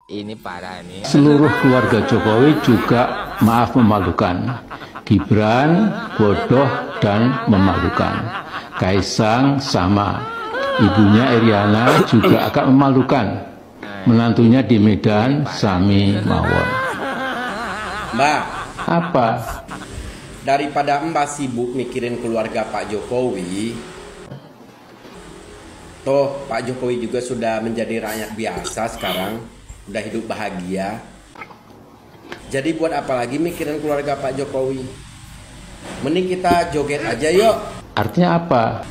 Ini parah nih. Seluruh keluarga Jokowi juga maaf memalukan. Gibran bodoh dan memalukan. Kaisang sama. Ibunya Iriana juga agak memalukan. Menantunya di Medan sami mawon. Mbak, Apa? daripada Mbak sibuk mikirin keluarga Pak Jokowi, toh Pak Jokowi juga sudah menjadi rakyat biasa sekarang, udah hidup bahagia. Jadi buat apa lagi mikirin keluarga Pak Jokowi? Mending kita joget aja yuk. Artinya apa?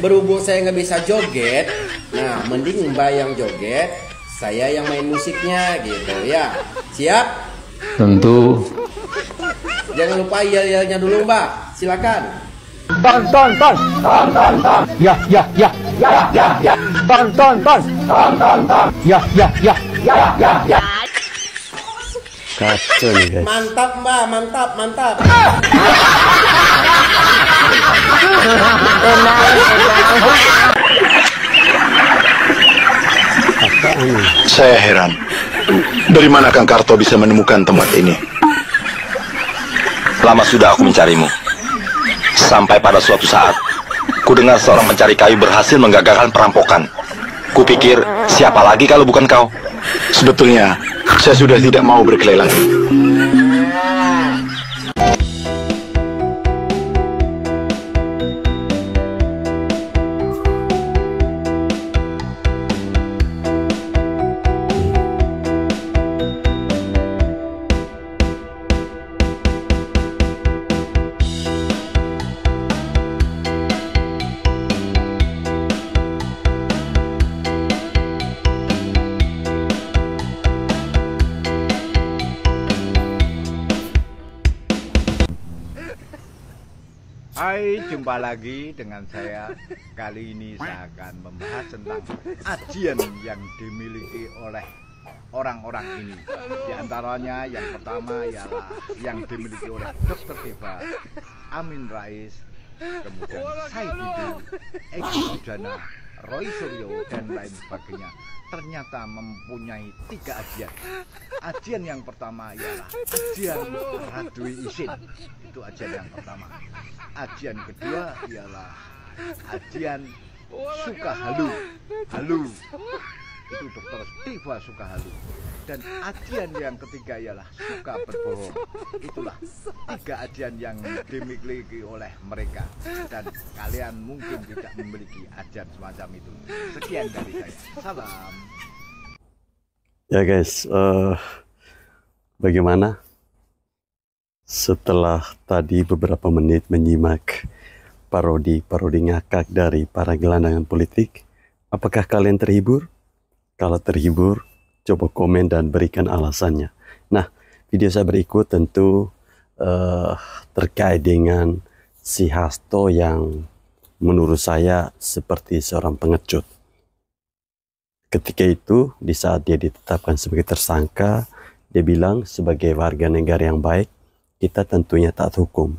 Berhubung saya nggak bisa joget, nah mending Mbak yang joget, saya yang main musiknya gitu ya. Siap? Tentu. Jangan lupa yel-yelnya dulu Mbak, silakan. Ton. Ya. Ton. Ya. Kacau nih guys. Mantap Mbak, mantap. Saya heran, dari mana Kang Karto bisa menemukan tempat ini? Lama sudah aku mencarimu. Sampai pada suatu saat, ku dengar seorang pencari kayu berhasil menggagalkan perampokan. Kupikir, siapa lagi kalau bukan kau? Sebetulnya, saya sudah tidak mau berkelahi lagi. Hai, jumpa lagi dengan saya. Kali ini saya akan membahas tentang ajian yang dimiliki oleh orang-orang ini. Di antaranya yang pertama ialah yang dimiliki oleh Dr. Deva, Amin Rais, kemudian Saididu, Egi Sujana, Roy Suryo, dan lain sebagainya. Ternyata mempunyai 3 ajian. Ajian yang pertama ialah ajian Radwi Isin. Itu ajian yang pertama. Ajian kedua ialah ajian Sukahalu. Itu Dr. Deva Sukahalu. Dan ajian yang ketiga ialah Suka Berbohong. Itulah 3 ajian yang dimiliki oleh mereka. Dan kalian mungkin tidak memiliki ajian semacam itu. Sekian dari saya. Salam. Ya guys, bagaimana setelah tadi beberapa menit menyimak parodi ngakak dari para gelandangan politik? Apakah kalian terhibur? Kalau terhibur, coba komen dan berikan alasannya. Nah, video saya berikut tentu terkait dengan si Hasto yang menurut saya seperti seorang pengecut. Ketika itu, di saat dia ditetapkan sebagai tersangka, dia bilang sebagai warga negara yang baik, kita tentunya taat hukum.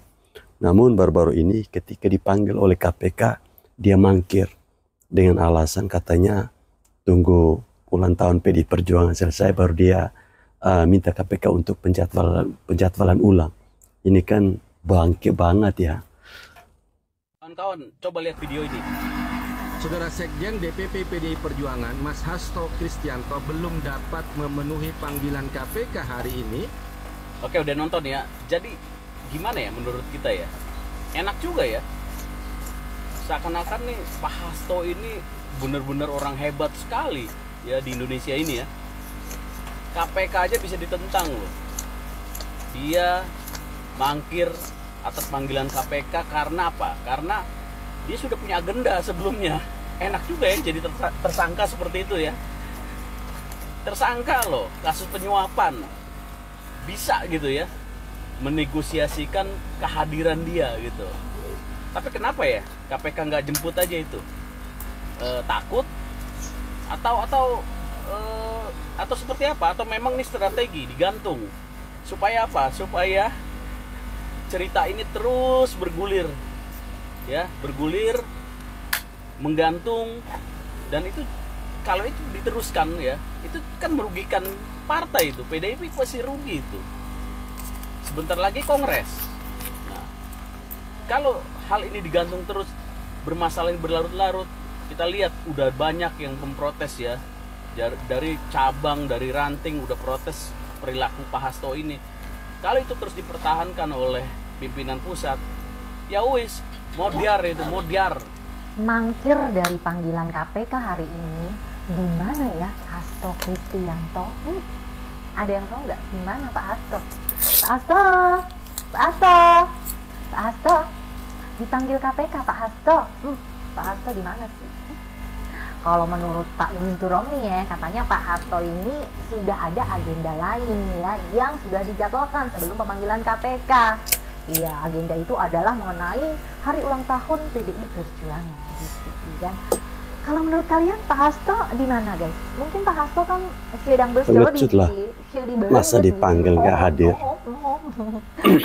Namun baru-baru ini ketika dipanggil oleh KPK, dia mangkir dengan alasan katanya tunggu ulang tahun PDI Perjuangan selesai baru dia minta KPK untuk penjadwalan ulang. Ini kan bangke banget ya. Kawan-kawan, coba lihat video ini. Saudara Sekjen DPP PDI Perjuangan, Mas Hasto Kristianto belum dapat memenuhi panggilan KPK hari ini. Oke, udah nonton ya. Jadi gimana ya menurut kita ya? Enak juga ya. Seakan-akan nih Pak Hasto ini benar-benar orang hebat sekali ya di Indonesia ini ya. KPK aja bisa ditentang loh. Dia mangkir atas panggilan KPK karena apa? Karena dia sudah punya agenda sebelumnya. Enak juga ya jadi tersangka seperti itu ya. Tersangka loh, kasus penyuapan. Bisa gitu ya menegosiasikan kehadiran dia gitu. Tapi kenapa ya KPK nggak jemput aja itu? Takut atau seperti apa? Atau memang ini strategi digantung supaya apa? Supaya cerita ini terus bergulir ya, bergulir, menggantung, dan itu kalau itu diteruskan ya, itu kan merugikan partai itu. PDIP pasti rugi itu. Sebentar lagi Kongres. Nah, kalau hal ini digantung terus, bermasalah ini berlarut-larut, kita lihat udah banyak yang memprotes ya. Dari cabang, dari ranting udah protes perilaku Pak Hasto ini. Kalau itu terus dipertahankan oleh pimpinan pusat, ya wis, modiar itu, modiar. Mangkir dari panggilan KPK hari ini, di mana ya Hasto Kristianto? Ada yang tahu nggak di mana Pak Hasto? Pak Hasto, Pak Hasto, Pak Hasto, dipanggil KPK Pak Hasto. Pak Hasto di mana sih? Kalau menurut Pak Guntur Romli ya, katanya Pak Hasto ini sudah ada agenda lain ya, yang sudah dijadwalkan sebelum pemanggilan KPK. Iya, agenda itu adalah mengenai hari ulang tahun PDI Perjuangan. Gitu, kan? Kalau menurut kalian Pak Hasto di mana guys? Mungkin Pak Hasto kan sedang bersekolah di masa dipanggil nggak hadir.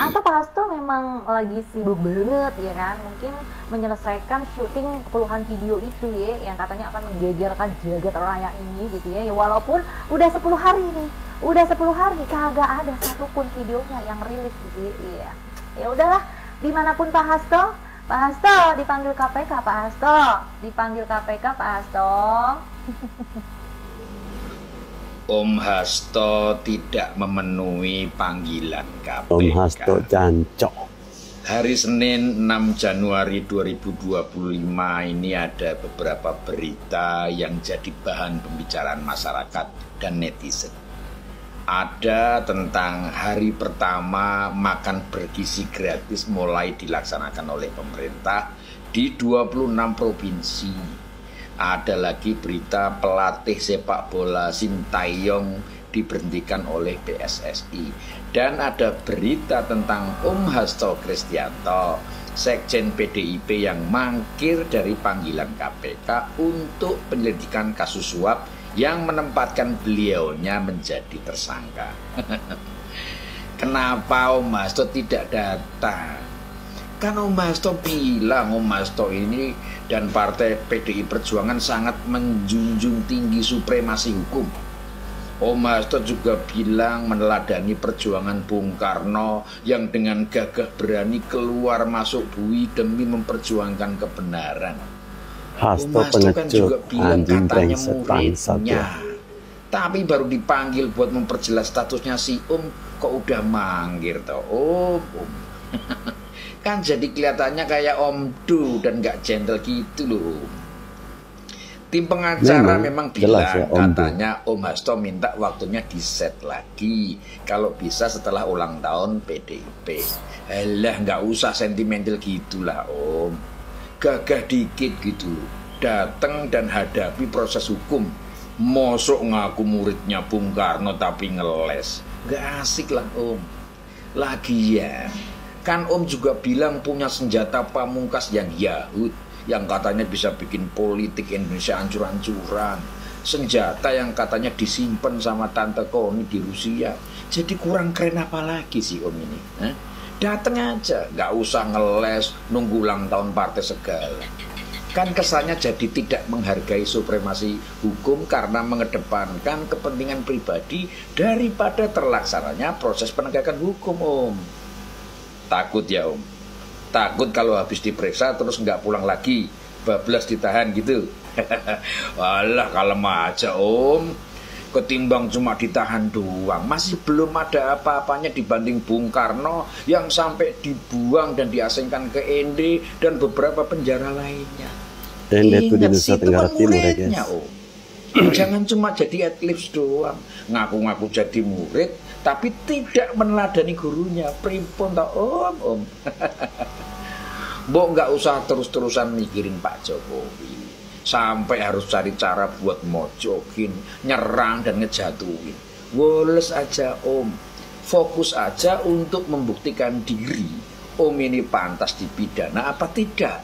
Atau Pak Hasto memang lagi sibuk banget ya kan? Mungkin menyelesaikan syuting puluhan video itu ya, yang katanya akan menggegerkan jagat raya ini gitu ya. Ya walaupun udah 10 hari nih, udah 10 hari kagak ada satupun videonya yang rilis gitu ya. Ya udahlah, dimanapun Pak Hasto, Pak Hasto dipanggil KPK, Pak Hasto dipanggil KPK, Pak Hasto. Om Hasto tidak memenuhi panggilan KPK. Om Hasto jancok. Hari Senin 6 Januari 2025 ini ada beberapa berita yang jadi bahan pembicaraan masyarakat dan netizen. Ada tentang hari pertama makan bergizi gratis mulai dilaksanakan oleh pemerintah di 26 provinsi. Ada lagi berita pelatih sepak bola Sintayong diberhentikan oleh PSSI. Dan ada berita tentang Om Hasto Kristianto, Sekjen PDIP yang mangkir dari panggilan KPK untuk penyelidikan kasus suap yang menempatkan beliaunya menjadi tersangka. Kenapa Om Hasto tidak datang? Kan Om Hasto bilang Om Hasto ini dan partai PDI Perjuangan sangat menjunjung tinggi supremasi hukum. Om Hasto juga bilang meneladani perjuangan Bung Karno yang dengan gagah berani keluar masuk bui demi memperjuangkan kebenaran. Hasto kan juga bilang katanya muridnya, tapi baru dipanggil buat memperjelas statusnya si kok udah manggil toh Om. Kan jadi kelihatannya kayak Om Du dan gak gentle gitu loh. Tim pengacara memang bilang ya, katanya Om Hasto minta waktunya di-set lagi kalau bisa setelah ulang tahun PDIP. Alah, nggak usah sentimental gitulah Om. Gagah dikit gitu, datang dan hadapi proses hukum. Mosok ngaku muridnya Bung Karno tapi ngeles, nggak asik lah Om. Lagian kan Om juga bilang punya senjata pamungkas yang Yahud, yang katanya bisa bikin politik Indonesia hancur-hancuran. Senjata yang katanya disimpan sama Tante Koni di Rusia. Jadi kurang keren apa lagi sih Om ini? Datang aja, nggak usah ngeles, nunggu ulang tahun partai segala. Kan kesannya jadi tidak menghargai supremasi hukum karena mengedepankan kepentingan pribadi daripada terlaksananya proses penegakan hukum Om. Takut ya Om? Takut kalau habis diperiksa terus nggak pulang lagi, bablas ditahan gitu. Walah, kalem aja Om. Ketimbang cuma ditahan doang, masih belum ada apa-apanya dibanding Bung Karno yang sampai dibuang dan diasingkan ke ND dan beberapa penjara lainnya. ND itu di Nusa Tenggara Timur ya guys. Jangan cuma jadi atlet doang, ngaku-ngaku jadi murid tapi tidak meneladani gurunya. Pripun tau Om. Mbok nggak usah terus-terusan mikirin Pak Jokowi sampai harus cari cara buat mojokin, nyerang dan ngejatuhin. Woles aja Om, fokus aja untuk membuktikan diri Om ini pantas dipidana apa tidak.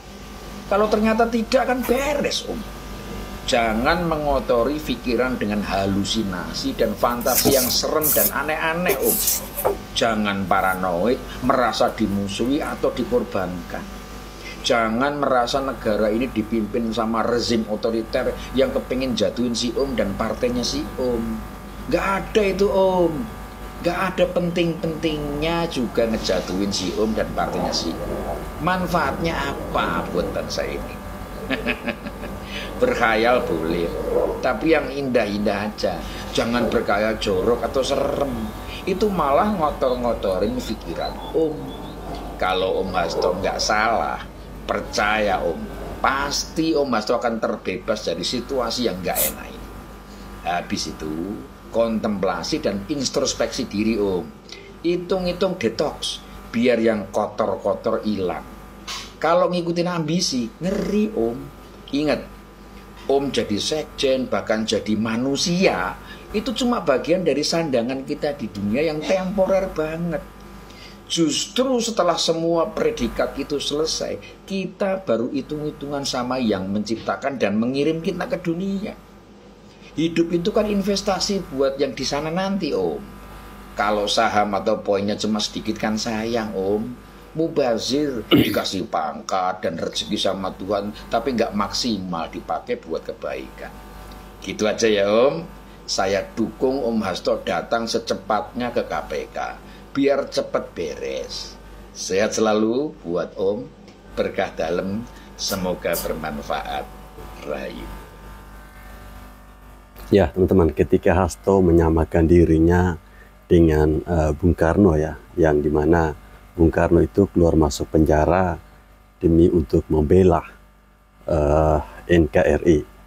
Kalau ternyata tidak kan beres Om. Jangan mengotori pikiran dengan halusinasi dan fantasi yang serem dan aneh-aneh Om. Jangan paranoid, merasa dimusuhi atau dikorbankan. Jangan merasa negara ini dipimpin sama rezim otoriter yang kepingin jatuhin si Om dan partainya si Om. Gak ada itu Om. Gak ada penting-pentingnya juga ngejatuhin si Om dan partainya si Om. Manfaatnya apa buat bangsa ini? Berkhayal boleh, tapi yang indah-indah aja. Jangan berkhayal jorok atau serem. Itu malah ngotor-ngotorin pikiran Om. Kalau Om Hasto nggak salah, percaya Om, pasti Om Hasto akan terbebas dari situasi yang nggak enak ini. Habis itu, kontemplasi dan introspeksi diri Om. Hitung-hitung detox, biar yang kotor-kotor hilang. Kalau ngikutin ambisi, ngeri Om. Ingat, Om jadi sekjen, bahkan jadi manusia, itu cuma bagian dari sandangan kita di dunia yang temporer banget. Justru setelah semua predikat itu selesai, kita baru hitung-hitungan sama yang menciptakan dan mengirim kita ke dunia. Hidup itu kan investasi buat yang di sana nanti Om. Kalau saham atau poinnya cuma sedikit kan sayang Om. Mubazir, dikasih pangkat dan rezeki sama Tuhan, tapi nggak maksimal dipakai buat kebaikan. Gitu aja ya Om. Saya dukung Om Hasto datang secepatnya ke KPK, biar cepet beres. Sehat selalu buat Om, berkah dalam, semoga bermanfaat. Rayu. Ya teman-teman, ketika Hasto menyamakan dirinya dengan Bung Karno ya, yang dimana Bung Karno itu keluar masuk penjara demi untuk membela NKRI.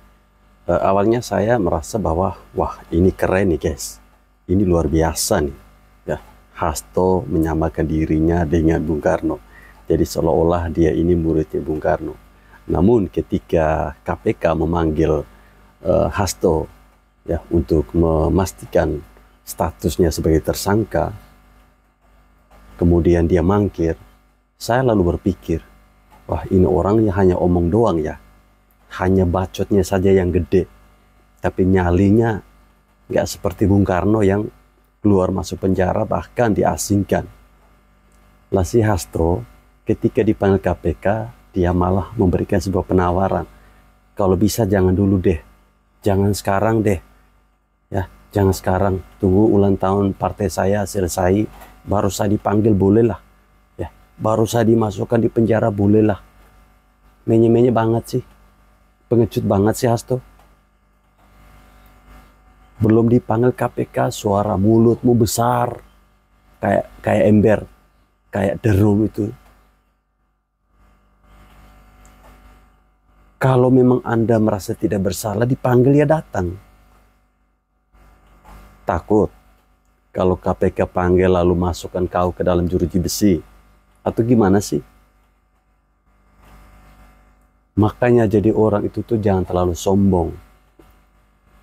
Awalnya saya merasa bahwa wah ini keren nih guys, ini luar biasa nih. Ya, Hasto menyamakan dirinya dengan Bung Karno, jadi seolah-olah dia ini muridnya Bung Karno. Namun ketika KPK memanggil Hasto ya untuk memastikan statusnya sebagai tersangka, kemudian dia mangkir, saya lalu berpikir, wah ini orang yang hanya omong doang ya, hanya bacotnya saja yang gede, tapi nyalinya nggak seperti Bung Karno yang keluar masuk penjara bahkan diasingkan. Lah si Hasto ketika dipanggil KPK, dia malah memberikan sebuah penawaran, kalau bisa jangan dulu deh, jangan sekarang deh, ya jangan sekarang, tunggu ulang tahun partai saya selesai, baru saya dipanggil bolehlah, ya baru saya dimasukkan di penjara bolehlah. Menye-menye banget sih, pengecut banget sih Hasto. Belum dipanggil KPK suara mulutmu besar, kayak ember, kayak deru itu. Kalau memang Anda merasa tidak bersalah, dipanggil ya datang. Takut kalau KPK panggil lalu masukkan kau ke dalam jeruji besi, atau gimana sih? Makanya jadi orang itu tuh jangan terlalu sombong,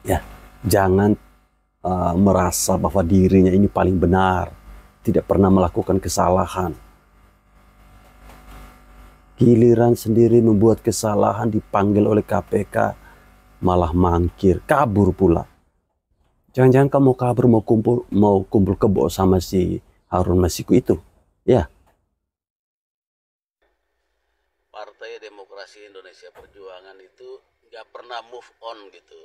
ya jangan merasa bahwa dirinya ini paling benar, tidak pernah melakukan kesalahan. Giliran sendiri membuat kesalahan dipanggil oleh KPK, malah mangkir, kabur pula. Jangan-jangan kamu kabur mau kumpul kebo sama si Harun Masiku itu, ya? Partai Demokrasi Indonesia Perjuangan itu nggak pernah move on gitu.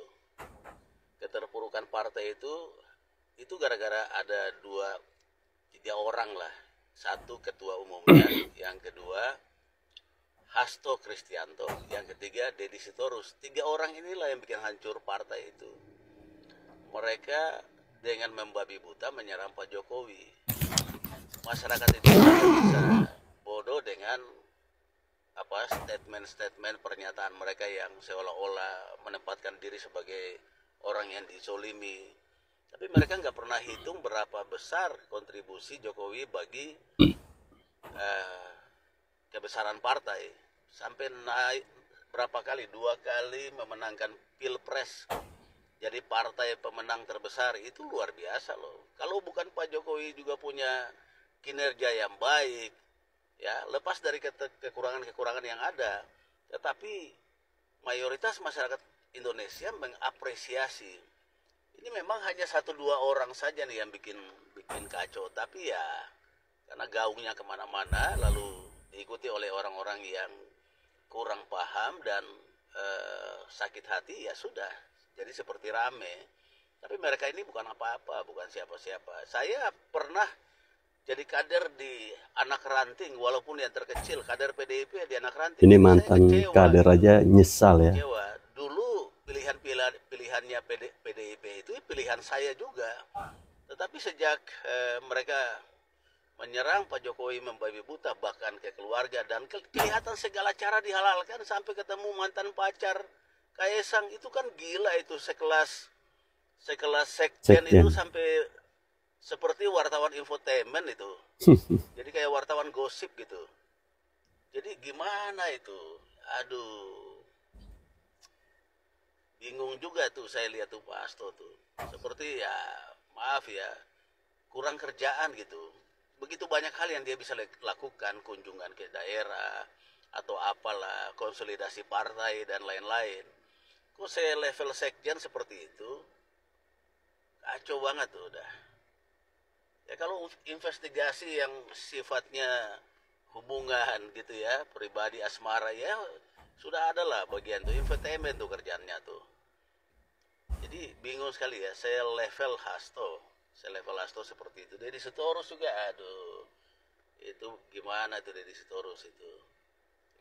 Keterpurukan partai itu gara-gara ada 2-3 orang lah. Satu ketua umumnya, yang kedua Hasto Kristianto, yang ketiga Deddy Sitorus. 3 orang inilah yang bikin hancur partai itu. Mereka dengan membabi buta menyerang Pak Jokowi. Masyarakat itu bisa bodoh dengan statement-statement pernyataan mereka yang seolah-olah menempatkan diri sebagai orang yang dizolimi. Tapi mereka nggak pernah hitung berapa besar kontribusi Jokowi bagi kebesaran partai. Sampai naik berapa kali, 2 kali memenangkan Pilpres. Jadi partai pemenang terbesar, itu luar biasa loh. Kalau bukan Pak Jokowi juga punya kinerja yang baik, ya lepas dari kekurangan-kekurangan yang ada, tetapi mayoritas masyarakat Indonesia mengapresiasi. Ini memang hanya 1-2 orang saja nih yang bikin kacau, tapi ya karena gaungnya kemana-mana, lalu diikuti oleh orang-orang yang kurang paham dan sakit hati, ya sudah. Jadi seperti rame. Tapi mereka ini bukan apa-apa, bukan siapa-siapa. Saya pernah jadi kader di anak ranting, walaupun yang terkecil, kader PDIP di anak ranting. Ini mantan kader aja nyesal ya. Kecewa. Dulu pilihannya PDIP itu pilihan saya juga. Tetapi sejak mereka menyerang Pak Jokowi, membabi buta bahkan ke keluarga, dan kelihatan segala cara dihalalkan sampai ketemu mantan pacar Kaesang, itu kan gila itu, sekelas sekjen itu sampai seperti wartawan infotainment itu. Jadi kayak wartawan gosip gitu. Jadi gimana itu? Aduh. Bingung juga tuh saya lihat tuh Pak Hasto tuh. Seperti ya, maaf ya, kurang kerjaan gitu. Begitu banyak hal yang dia bisa lakukan, kunjungan ke daerah atau apalah, konsolidasi partai dan lain-lain. Kok saya level sekjen seperti itu? Kacau banget tuh udah. Ya kalau investigasi yang sifatnya hubungan gitu ya, pribadi asmara, ya sudah ada lah bagian tuh, infotainment tuh kerjaannya tuh. Jadi bingung sekali ya, saya level Hasto seperti itu. Deddy Sitorus juga, aduh, itu gimana tuh Deddy Sitorus itu?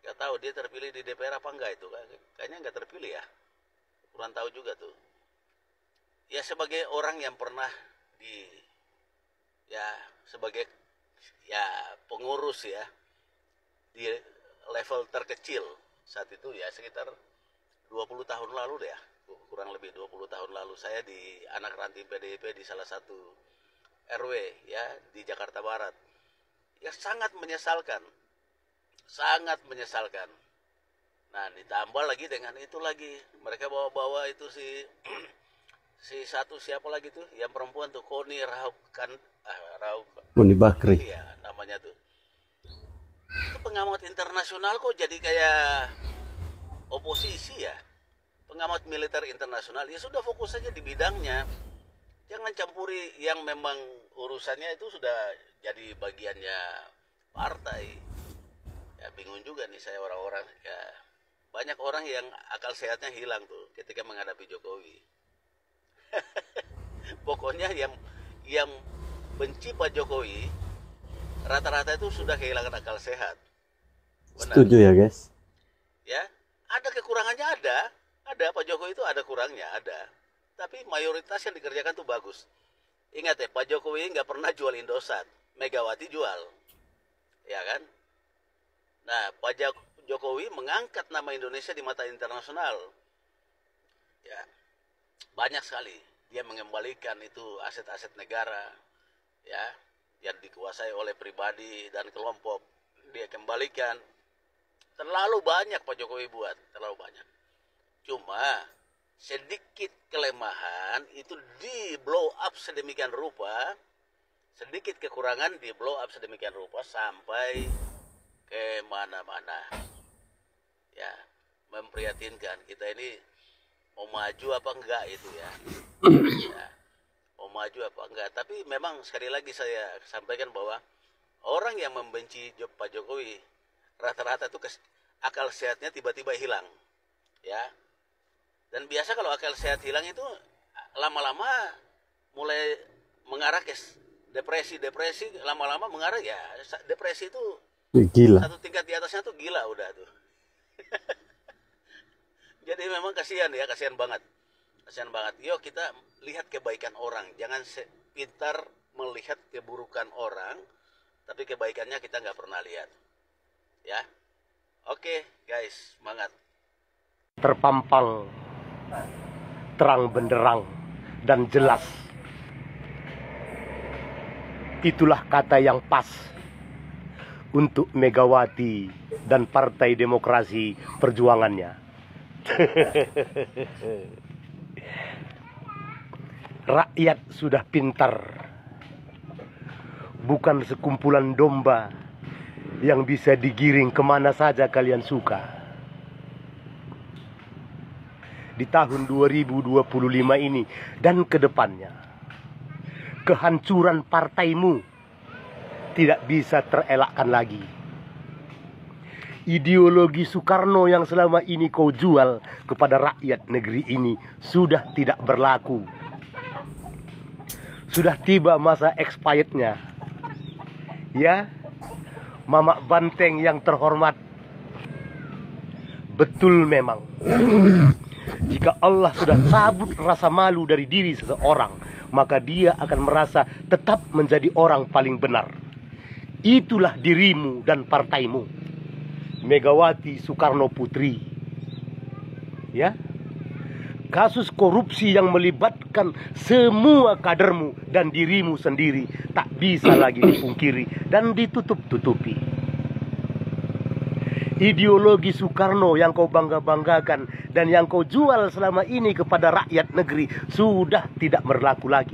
Gak tahu dia terpilih di DPR apa enggak itu, kayaknya nggak terpilih ya, kurang tahu juga tuh. Ya sebagai orang yang pernah sebagai pengurus ya di level terkecil saat itu ya, sekitar 20 tahun lalu deh ya, kurang lebih 20 tahun lalu saya di anak ranting PDIP di salah satu RW ya di Jakarta Barat. Ya sangat menyesalkan. Nah ditambah lagi dengan itu lagi, mereka bawa-bawa itu si satu siapa lagi tuh, yang perempuan tuh, Koni Bakri ya namanya tuh. Itu pengamat internasional kok jadi kayak oposisi ya. Pengamat militer internasional, ya sudah fokus saja di bidangnya. Jangan campuri yang memang urusannya itu sudah jadi bagiannya partai. Ya bingung juga nih saya orang-orang ya. Banyak orang yang akal sehatnya hilang tuh ketika menghadapi Jokowi. Pokoknya yang benci Pak Jokowi rata-rata itu sudah kehilangan akal sehat. Benar. Setuju ya guys? Ya, ada kekurangannya, ada Pak Jokowi itu ada kurangnya, ada. Tapi mayoritas yang dikerjakan tuh bagus. Ingat ya, Pak Jokowi nggak pernah jual Indosat, Megawati jual, ya kan? Nah, Pak Jokowi mengangkat nama Indonesia di mata internasional. Ya, banyak sekali. Dia mengembalikan itu aset-aset negara, ya, yang dikuasai oleh pribadi dan kelompok. Dia kembalikan. Terlalu banyak Pak Jokowi buat, terlalu banyak. Cuma sedikit kelemahan itu di blow up sedemikian rupa, sedikit kekurangan di blow up sedemikian rupa sampai ke mana-mana. Ya, memprihatinkan. Kita ini mau maju apa enggak itu ya. Ya, mau maju apa enggak. Tapi memang sekali lagi saya sampaikan bahwa orang yang membenci Pak Jokowi rata-rata itu akal sehatnya tiba-tiba hilang. Ya. Dan biasa kalau akal sehat hilang itu lama-lama mulai mengarah ke depresi, lama-lama mengarah ya depresi itu gila. Satu tingkat di atasnya tuh gila udah tuh. Jadi memang kasihan ya, kasihan banget. Yuk kita lihat kebaikan orang, jangan pintar melihat keburukan orang, tapi kebaikannya kita nggak pernah lihat. Ya, oke guys, semangat. Terpampang, terang benderang dan jelas. Itulah kata yang pas untuk Megawati dan Partai Demokrasi Perjuangannya. Rakyat sudah pintar, bukan sekumpulan domba yang bisa digiring kemana saja kalian suka. Di tahun 2025 ini dan ke depannya, kehancuran partaimu tidak bisa terelakkan lagi. Ideologi Soekarno yang selama ini kau jual kepada rakyat negeri ini sudah tidak berlaku. Sudah tiba masa expirednya. Ya, Mamak Banteng yang terhormat. Betul memang. Jika Allah sudah cabut rasa malu dari diri seseorang, maka dia akan merasa tetap menjadi orang paling benar. Itulah dirimu dan partaimu, Megawati Soekarno Putri. Ya, kasus korupsi yang melibatkan semua kadermu dan dirimu sendiri tak bisa lagi dipungkiri dan ditutup-tutupi. Ideologi Soekarno yang kau bangga-banggakan dan yang kau jual selama ini kepada rakyat negeri sudah tidak berlaku lagi.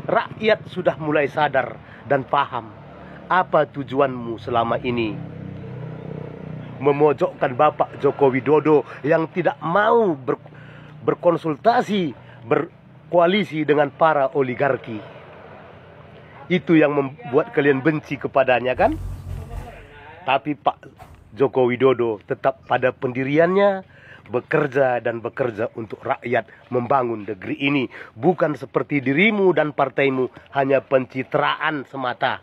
Rakyat sudah mulai sadar dan paham apa tujuanmu selama ini. Memojokkan Bapak Joko Widodo yang tidak mau berkonsultasi, berkoalisi dengan para oligarki. Itu yang membuat kalian benci kepadanya, kan? Tapi Pak Joko Widodo tetap pada pendiriannya, bekerja dan bekerja untuk rakyat, membangun negeri ini. Bukan seperti dirimu dan partaimu, hanya pencitraan semata.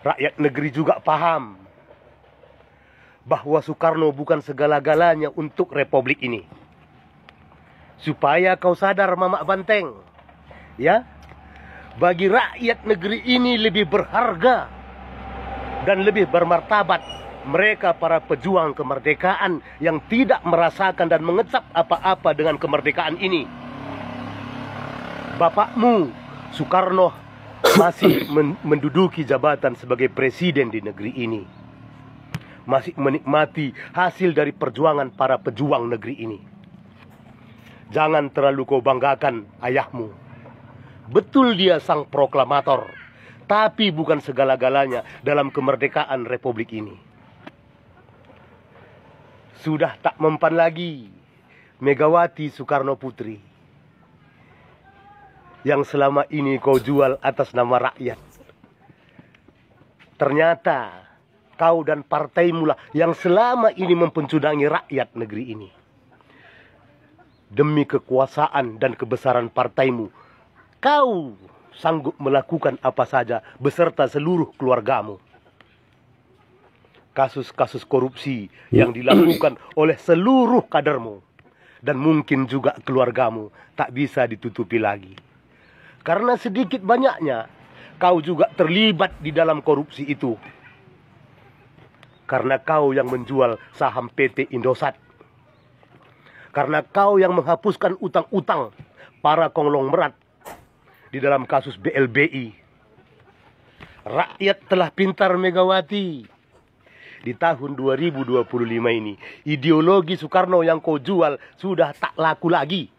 Rakyat negeri juga paham bahwa Soekarno bukan segala-galanya untuk republik ini. Supaya kau sadar, Mamak Banteng, ya, bagi rakyat negeri ini lebih berharga dan lebih bermartabat mereka para pejuang kemerdekaan yang tidak merasakan dan mengecap apa-apa dengan kemerdekaan ini. Bapakmu Soekarno masih menduduki jabatan sebagai presiden di negeri ini, masih menikmati hasil dari perjuangan para pejuang negeri ini. Jangan terlalu kau banggakan ayahmu. Betul dia sang proklamator, tapi bukan segala-galanya dalam kemerdekaan republik ini. Sudah tak mempan lagi Megawati Soekarno Putri yang selama ini kau jual atas nama rakyat. Ternyata kau dan partaimu lah yang selama ini mempencudangi rakyat negeri ini. Demi kekuasaan dan kebesaran partaimu, kau sanggup melakukan apa saja beserta seluruh keluargamu. Kasus-kasus korupsi yang dilakukan oleh seluruh kadermu dan mungkin juga keluargamu tak bisa ditutupi lagi. Karena sedikit banyaknya kau juga terlibat di dalam korupsi itu. Karena kau yang menjual saham PT Indosat. Karena kau yang menghapuskan utang-utang para konglomerat di dalam kasus BLBI. Rakyat telah pintar, Megawati. Di tahun 2025 ini, ideologi Soekarno yang kau jual sudah tak laku lagi.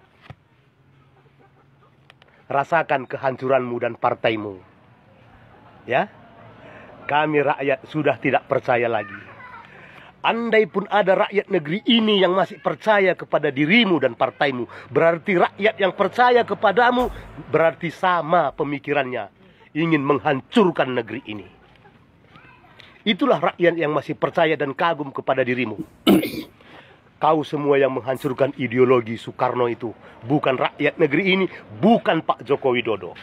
Rasakan kehancuranmu dan partaimu. Ya, kami rakyat sudah tidak percaya lagi. Andai pun ada rakyat negeri ini yang masih percaya kepada dirimu dan partaimu, berarti rakyat yang percaya kepadamu berarti sama pemikirannya, ingin menghancurkan negeri ini. Itulah rakyat yang masih percaya dan kagum kepada dirimu. Kau semua yang menghancurkan ideologi Soekarno itu, bukan rakyat negeri ini, bukan Pak Joko Widodo.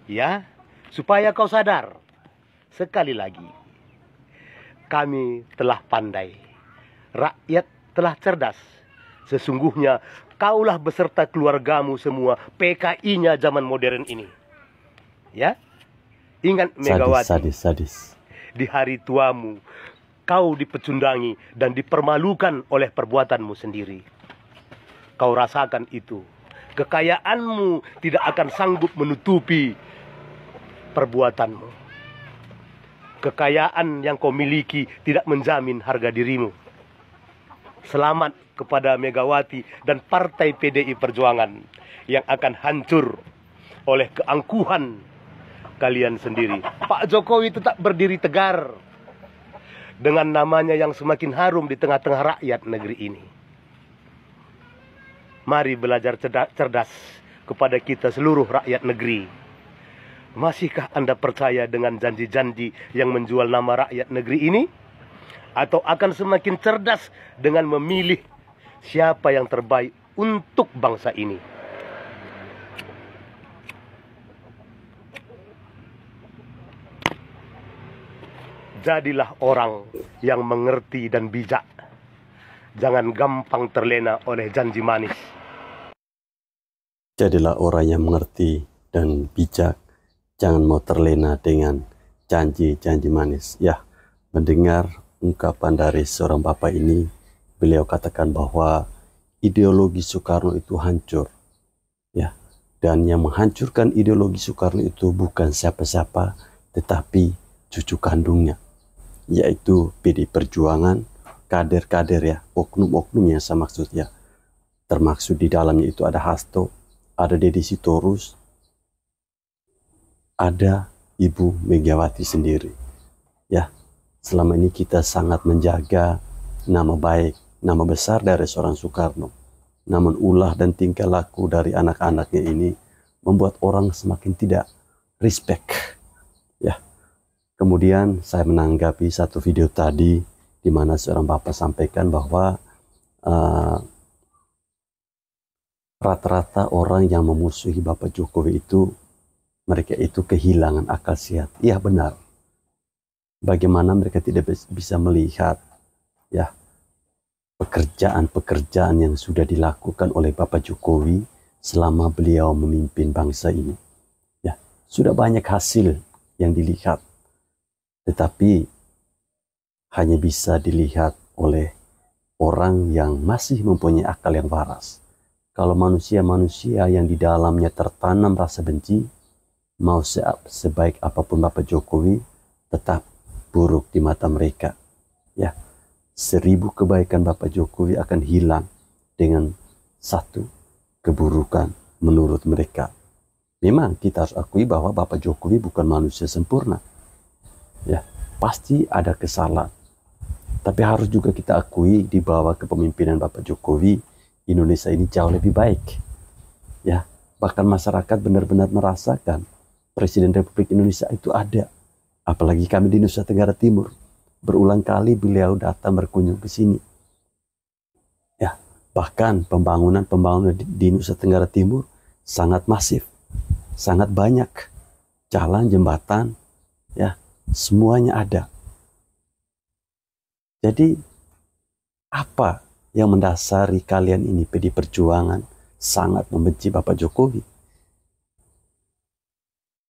Ya, supaya kau sadar, sekali lagi, kami telah pandai, rakyat telah cerdas. Sesungguhnya kaulah beserta keluargamu semua PKI-nya zaman modern ini. Ya, ingat Megawati. Sadis. Di hari tuamu, kau dipecundangi dan dipermalukan oleh perbuatanmu sendiri. Kau rasakan itu. Kekayaanmu tidak akan sanggup menutupi perbuatanmu. Kekayaan yang kau miliki tidak menjamin harga dirimu. Selamat kepada Megawati dan Partai PDI Perjuangan yang akan hancur oleh keangkuhan kalian sendiri. Pak Jokowi tetap berdiri tegar dengan namanya yang semakin harum di tengah-tengah rakyat negeri ini. Mari belajar cerdas kepada kita seluruh rakyat negeri. Masihkah Anda percaya dengan janji-janji yang menjual nama rakyat negeri ini? Atau akan semakin cerdas dengan memilih siapa yang terbaik untuk bangsa ini? Jadilah orang yang mengerti dan bijak. Jangan gampang terlena oleh janji manis. Jadilah orang yang mengerti dan bijak. Jangan mau terlena dengan janji-janji manis. Ya, mendengar ungkapan dari seorang bapak ini, beliau katakan bahwa ideologi Soekarno itu hancur. Ya, dan yang menghancurkan ideologi Soekarno itu bukan siapa-siapa, tetapi cucu kandungnya, yaitu PD Perjuangan, kader-kader ya, oknum-oknum yang saya maksud ya. Termaksud di dalamnya itu ada Hasto, ada Deddy Sitorus, ada Ibu Megawati sendiri. Ya, selama ini kita sangat menjaga nama baik, nama besar dari seorang Soekarno. Namun ulah dan tingkah laku dari anak-anaknya ini membuat orang semakin tidak respect. Ya. Kemudian saya menanggapi satu video tadi di mana seorang bapak sampaikan bahwa rata-rata orang yang memusuhi Bapak Jokowi itu, mereka itu kehilangan akal sehat. Iya benar. Bagaimana mereka tidak bisa melihat ya pekerjaan-pekerjaan yang sudah dilakukan oleh Bapak Jokowi selama beliau memimpin bangsa ini. Ya, sudah banyak hasil yang dilihat. Tetapi hanya bisa dilihat oleh orang yang masih mempunyai akal yang waras. Kalau manusia-manusia yang di dalamnya tertanam rasa benci, mau sebaik apapun Bapak Jokowi, tetap buruk di mata mereka. Ya, 1000 kebaikan Bapak Jokowi akan hilang dengan 1 keburukan menurut mereka. Memang kita harus akui bahwa Bapak Jokowi bukan manusia sempurna. Ya, pasti ada kesalahan. Tapi harus juga kita akui di bawah kepemimpinan Bapak Jokowi, Indonesia ini jauh lebih baik. Ya, bahkan masyarakat benar-benar merasakan Presiden Republik Indonesia itu ada. Apalagi kami di Nusa Tenggara Timur. Berulang kali beliau datang berkunjung ke sini. Ya, bahkan pembangunan di Nusa Tenggara Timur sangat masif, sangat banyak. Jalan, jembatan, ya, semuanya ada. Jadi, apa yang mendasari kalian ini PD Perjuangan sangat membenci Bapak Jokowi?